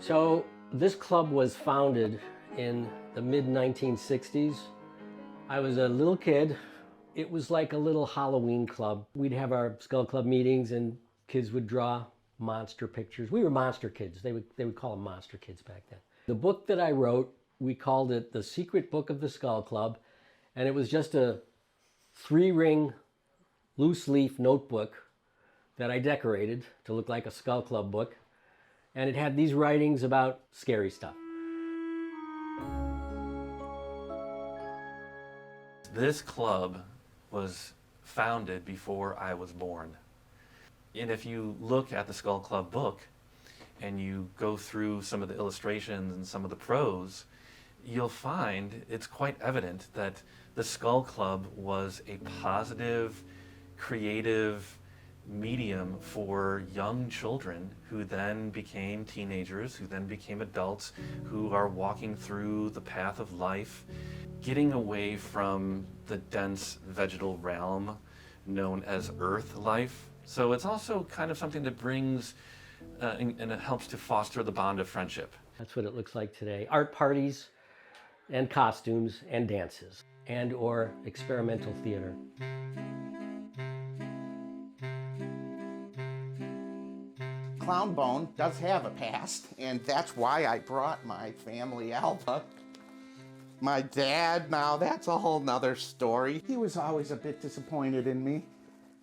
So this club was founded in the mid-1960s. I was a little kid. It was like a little Halloween club. We'd have our Skull Club meetings and kids would draw monster pictures. We were monster kids. They would call them monster kids back then. The book that I wrote, we called it The Secret Book of the Skull Club, and it was just a 3-ring loose leaf notebook that I decorated to look like a Skull Club book, and it had these writings about scary stuff. This club was founded before I was born. And if you look at the Skull Club book and you go through some of the illustrations and some of the prose, you'll find it's quite evident that the Skull Club was a positive, creative medium for young children who then became teenagers, who then became adults, who are walking through the path of life, getting away from the dense vegetal realm known as earth life. So it's also kind of something that brings and it helps to foster the bond of friendship. That's what it looks like today. Art parties and costumes and dances and or experimental theater. Clown Bone does have a past, and that's why I brought my family album. My dad, now that's a whole nother story. He was always a bit disappointed in me.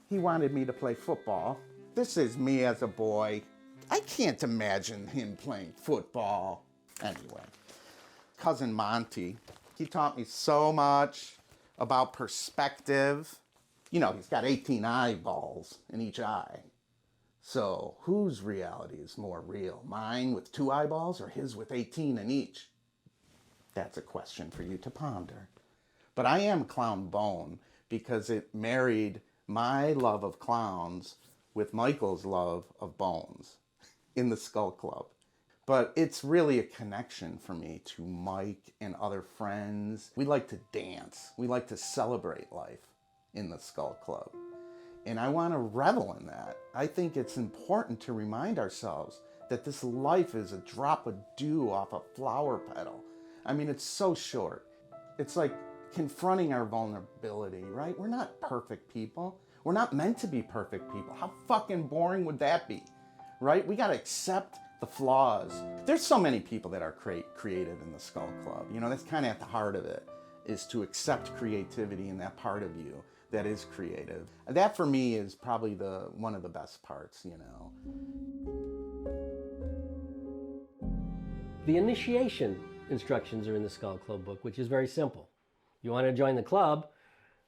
He wanted me to play football. This is me as a boy. I can't imagine him playing football. Anyway, cousin Monty, he taught me so much about perspective. You know, he's got 18 eyeballs in each eye. So whose reality is more real? Mine with 2 eyeballs or his with 18 in each? That's a question for you to ponder. But I am Clown Bone because it married my love of clowns with Michael's love of bones in the Skull Club. But it's really a connection for me to Mike and other friends. We like to dance. We like to celebrate life in the Skull Club. And I want to revel in that. I think it's important to remind ourselves that this life is a drop of dew off a flower petal. I mean, it's so short. It's like confronting our vulnerability, right? We're not perfect people. We're not meant to be perfect people. How fucking boring would that be, right? We got to accept the flaws. There's so many people that are creative in the Skull Club. You know, that's kind of at the heart of it, is to accept creativity in that part of you that is creative. That for me is probably one of the best parts, you know. The initiation instructions are in the Skull Club book, which is very simple. You want to join the club,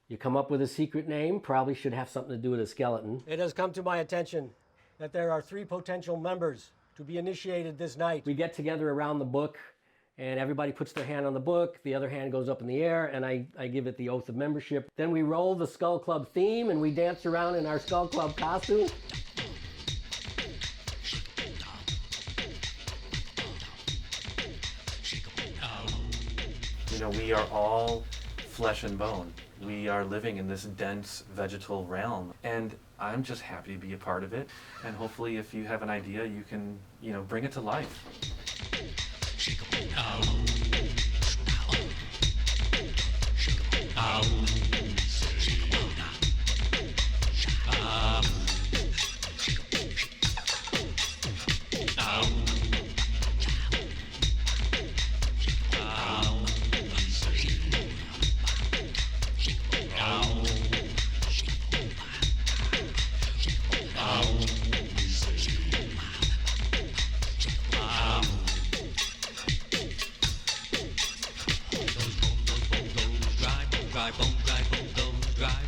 you come up with a secret name, probably should have something to do with a skeleton. It has come to my attention that there are 3 potential members to be initiated this night. We get together around the book and everybody puts their hand on the book, the other hand goes up in the air, and I give it the oath of membership. Then we roll the Skull Club theme and we dance around in our Skull Club costume. You know, we are all flesh and bone. We are living in this dense vegetal realm, and I'm just happy to be a part of it. And hopefully, if you have an idea, you can, you know, bring it to life. Dry bone, those dry.